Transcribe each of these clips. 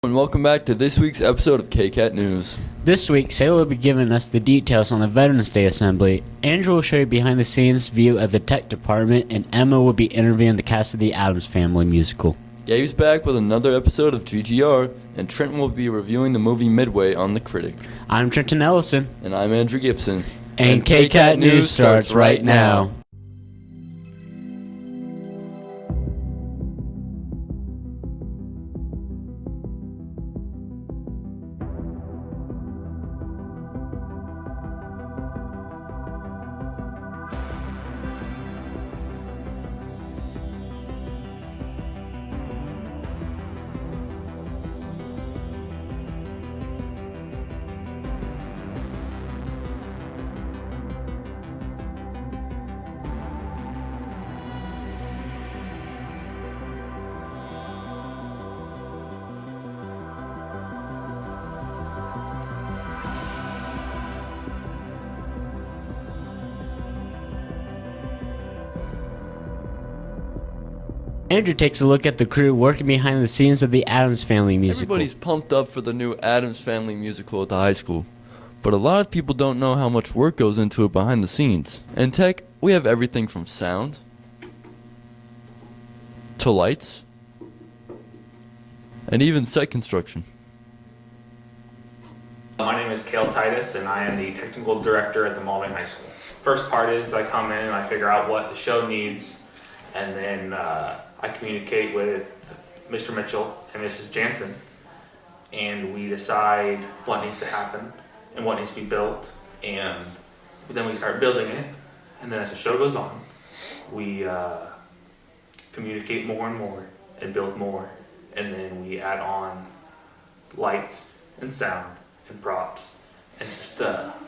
And welcome back to this week's episode of KCAT News. This week, Sayla will be giving us the details on the Veterans Day Assembly, Andrew will show you behind-the-scenes view of the tech department, and Emma will be interviewing the cast of the Addams Family musical. Gabe's back with another episode of GGR, and Trenton will be reviewing the movie Midway on The Critic. I'm Trenton Ellison. And I'm Andrew Gibson. And KCAT News starts right now. Andrew takes a look at the crew working behind the scenes of the Addams Family musical. Everybody's pumped up for the new Addams Family musical at the high school. But a lot of people don't know how much work goes into it behind the scenes. In tech, we have everything from sound to lights and even set construction. My name is Cale Titus, and I am the technical director at the Malden High School. First part is I come in and I figure out what the show needs, and then I communicate with Mr. Mitchell and Mrs. Jansen, and we decide what needs to happen and what needs to be built, and then we start building it, and then as the show goes on, we communicate more and more and build more, and then we add on lights and sound and props, and just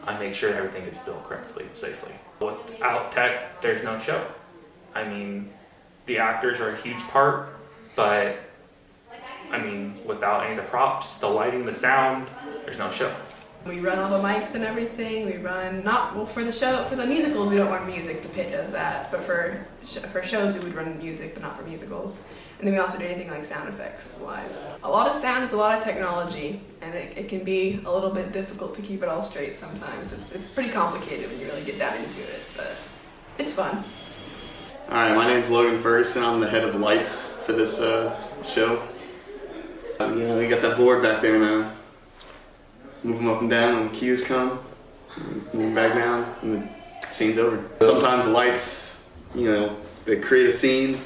I make sure everything is built correctly and safely. Without tech, there's no show. I mean, the actors are a huge part, but I mean, without any of the props, the lighting, the sound, there's no show. We run all the mics and everything. We run for the show, for the musicals we don't run music. The pit does that, but for shows we would run music, but not for musicals. And then we also do anything like sound effects wise. A lot of sound is a lot of technology, and it can be a little bit difficult to keep it all straight sometimes. It's pretty complicated when you really get down into it, but it's fun. Alright, my name's Logan First, and I'm the head of lights for this show. We got that board back there now. Move them up and down when the cues come, move them back down, and the scene's over. Sometimes the lights, they create a scene,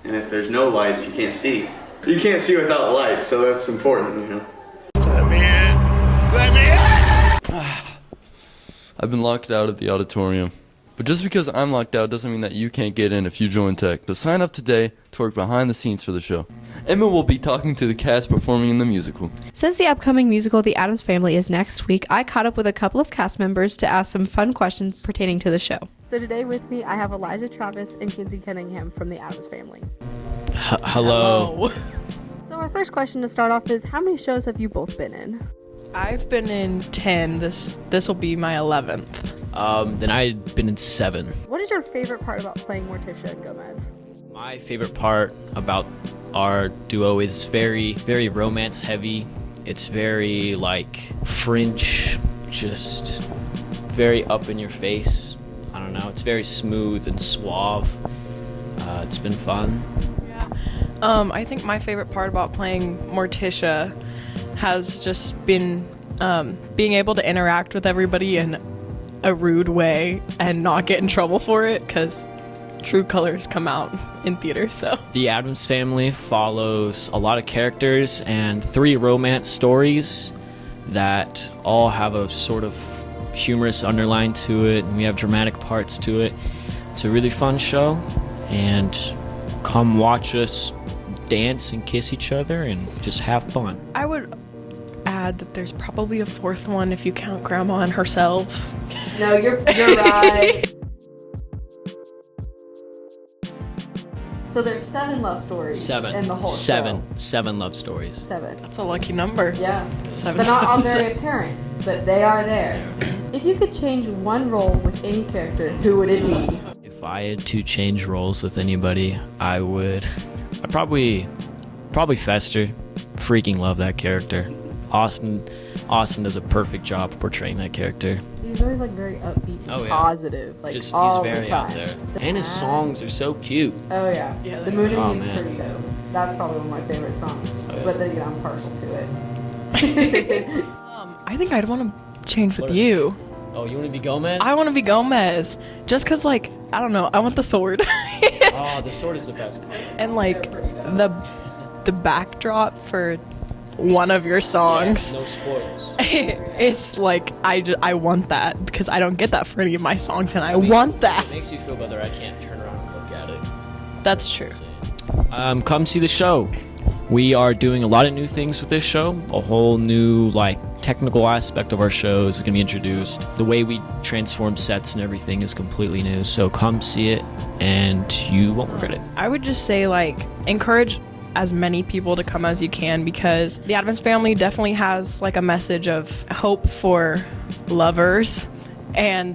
and if there's no lights, you can't see. You can't see without lights, so that's important, Let me in! I've been locked out of the auditorium. But just because I'm locked out doesn't mean that you can't get in if you join tech. So sign up today to work behind the scenes for the show. Emma will be talking to the cast performing in the musical. Since the upcoming musical The Addams Family is next week, I caught up with a couple of cast members to ask some fun questions pertaining to the show. So today with me, I have Elijah Travis and Kinsey Cunningham from the Addams Family. Hello. So our first question to start off is, how many shows have you both been in? I've been in 10. This will be my 11th. Then I've been in 7. What is your favorite part about playing Morticia and Gomez? My favorite part about our duo is very, very romance heavy. It's very French, just very up in your face. I don't know, it's very smooth and suave. It's been fun. Yeah. I think my favorite part about playing Morticia has just been being able to interact with everybody in a rude way and not get in trouble for it, because true colors come out in theater. So The Addams Family follows a lot of characters and 3 romance stories that all have a sort of humorous underline to it, and we have dramatic parts to it. It's a really fun show, and come watch us dance and kiss each other and just have fun. I would add that there's probably a 4th one if you count Grandma and herself. No, you're right. So there's 7 love stories 7. in the whole 7. show. 7 love stories. 7. That's a lucky number. Yeah. 7. They're not all very apparent, but they are there. If you could change one role with any character, who would it be? If I had to change roles with anybody, I'd probably Fester. freaking love that character. Austin does a perfect job of portraying that character. He's always like very upbeat and Oh, yeah. positive, like Just all he's very the time. out there. And his songs are so cute. Oh yeah, Yeah, the they Moon are. and Me's Oh, man. pretty dope. That's probably one of my favorite songs. Oh, yeah. But then again, I'm partial to it. I think I'd want to change with you. Oh, you want to be Gomez? I want to be Gomez. Just because, like, I don't know. I want the sword. Oh, the sword is the best part. And, like, the backdrop for one of your songs. Yeah, no spoilers. It's like, I want that because I don't get that for any of my songs, and I want that. It makes you feel better. I can't turn around and look at it. That's true. Come see the show. We are doing a lot of new things with this show. A whole new technical aspect of our show is going to be introduced. The way we transform sets and everything is completely new. So come see it, and you won't regret it. I would just say, like, encourage as many people to come as you can, because the Addams Family definitely has like a message of hope for lovers, and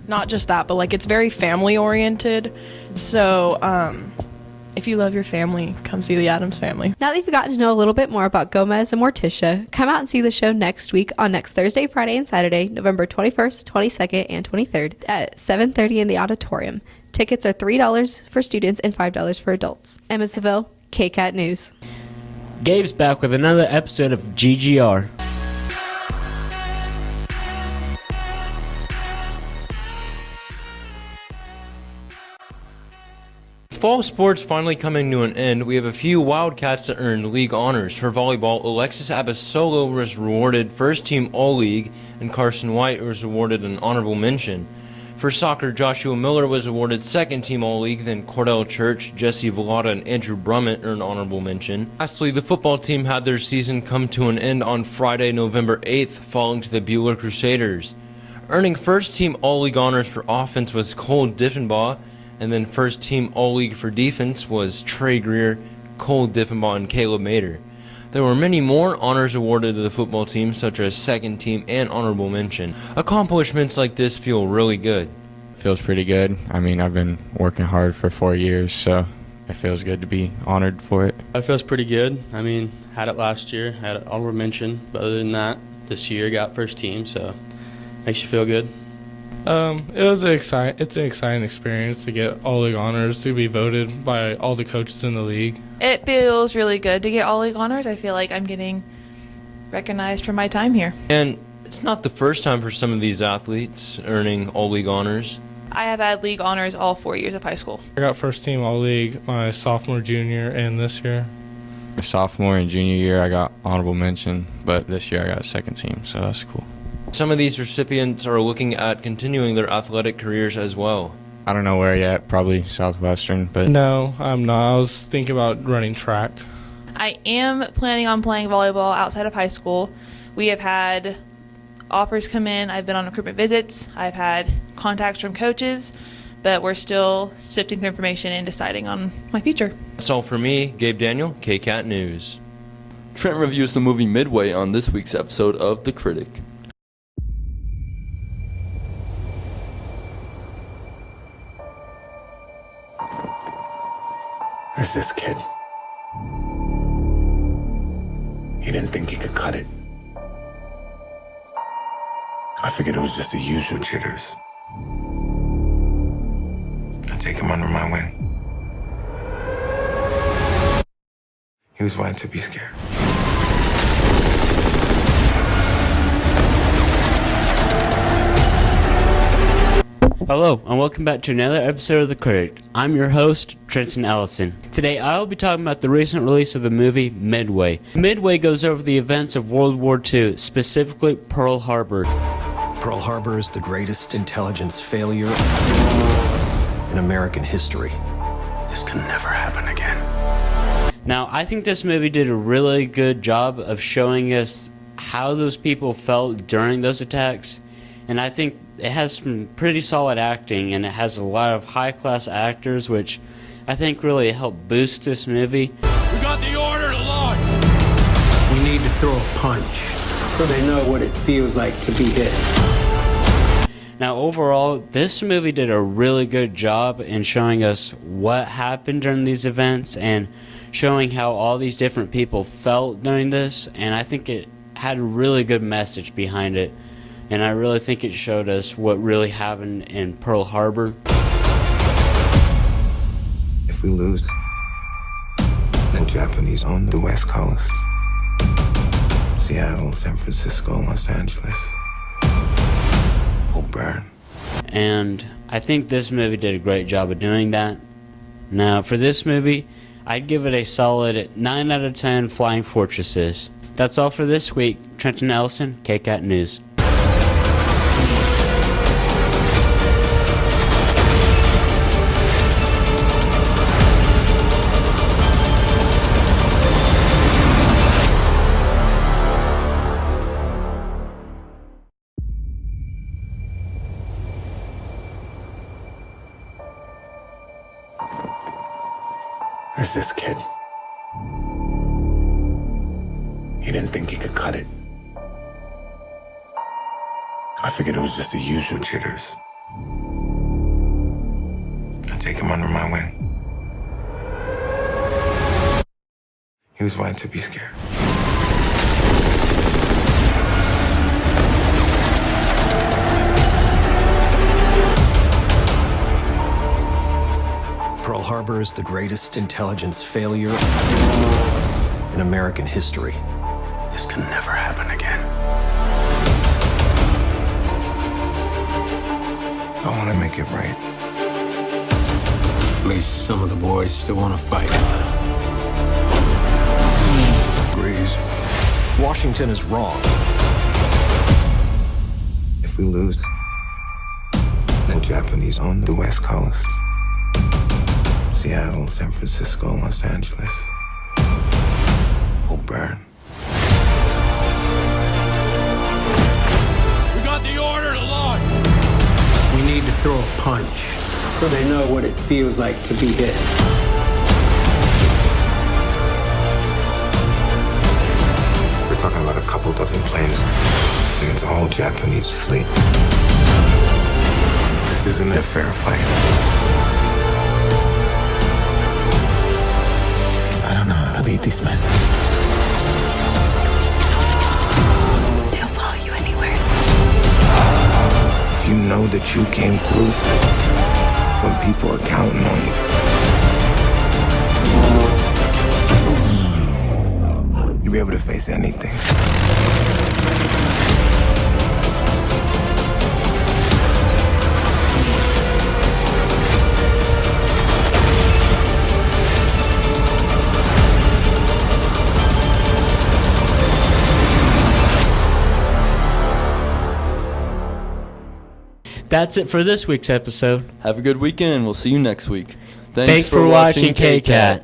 not just that, but like it's very family oriented. So if you love your family, come see the Addams Family. Now that you've gotten to know a little bit more about Gomez and Morticia, come out and see the show next week on next Thursday, Friday, and Saturday, November 21st, 22nd, and 23rd at 7:30 in the auditorium. Tickets are $3 for students and $5 for adults. Emma Seville, KCAT News. Gabe's back with another episode of GGR. Fall sports finally coming to an end. We have a few Wildcats that earned league honors. For volleyball, Alexis Abasolo was rewarded First Team All-League, and Carson White was awarded an honorable mention. For soccer, Joshua Miller was awarded Second Team All-League, then Cordell Church, Jesse Villada, and Andrew Brummett earned honorable mention. Lastly, the football team had their season come to an end on Friday, November 8th, falling to the Bueller Crusaders. Earning First Team All-League honors for offense was Cole Diffenbaugh, and then First Team All-League for defense was Trey Greer, Cole Diffenbaugh, and Caleb Mater. There were many more honors awarded to the football team, such as Second Team and Honorable Mention. Accomplishments like this feel really good. Feels pretty good. I mean, I've been working hard for 4 years, so it feels good to be honored for it. It feels pretty good. I mean, had it last year, had an honorable mention, but other than that, this year got First Team, so makes you feel good. It's an exciting experience to get all league honors, to be voted by all the coaches in the league. It feels really good to get all league honors. I feel like I'm getting recognized for my time here. And it's not the first time for some of these athletes earning all league honors. I have had league honors all 4 years of high school. I got First Team All League my sophomore, junior, and this year. My sophomore and junior year, I got honorable mention, but this year I got Second Team, so that's cool. Some of these recipients are looking at continuing their athletic careers as well. I don't know where yet, probably Southwestern, but... No, I'm not. I was thinking about running track. I am planning on playing volleyball outside of high school. We have had offers come in. I've been on recruitment visits. I've had contacts from coaches, but we're still sifting through information and deciding on my future. That's all for me, Gabe Daniel, KCAT News. Trent reviews the movie Midway on this week's episode of The Critic. There's this kid. He didn't think he could cut it. I figured it was just the usual jitters. I take him under my wing. He was right to be scared. Hello, and welcome back to another episode of The Critic. I'm your host, Trenton Ellison. Today, I'll be talking about the recent release of the movie Midway. Midway goes over the events of World War II, specifically Pearl Harbor. Pearl Harbor is the greatest intelligence failure in American history. This can never happen again. Now, I think this movie did a really good job of showing us how those people felt during those attacks, and I think it has some pretty solid acting, and it has a lot of high-class actors, which I think really helped boost this movie. We got the order to launch! We need to throw a punch so they know what it feels like to be hit. Now, overall, this movie did a really good job in showing us what happened during these events and showing how all these different people felt during this, and I think it had a really good message behind it, and I really think it showed us what really happened in Pearl Harbor. If we lose, the Japanese own the West Coast. Seattle, San Francisco, Los Angeles will burn. And I think this movie did a great job of doing that. Now, for this movie, I'd give it a solid 9 out of 10 flying fortresses. That's all for this week. Trenton Ellison, KCAT News. There's this kid. He didn't think he could cut it. I figured it was just the usual jitters. I take him under my wing. He was right to be scared. Pearl Harbor is the greatest intelligence failure in American history. This can never happen again. I want to make it right. At least some of the boys still want to fight. Breeze. Washington is wrong. If we lose, the Japanese own the West Coast. Seattle, San Francisco, Los Angeles will burn. We got the order to launch. We need to throw a punch so they know what it feels like to be hit. We're talking about a couple dozen planes against a whole Japanese fleet. This isn't a fair fight. I don't know how to lead these men. They'll follow you anywhere. If you know that you came through when people are counting on you, you'll be able to face anything. That's it for this week's episode. Have a good weekend, and we'll see you next week. Thanks for watching KCAT.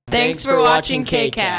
Thanks for watching KCAT.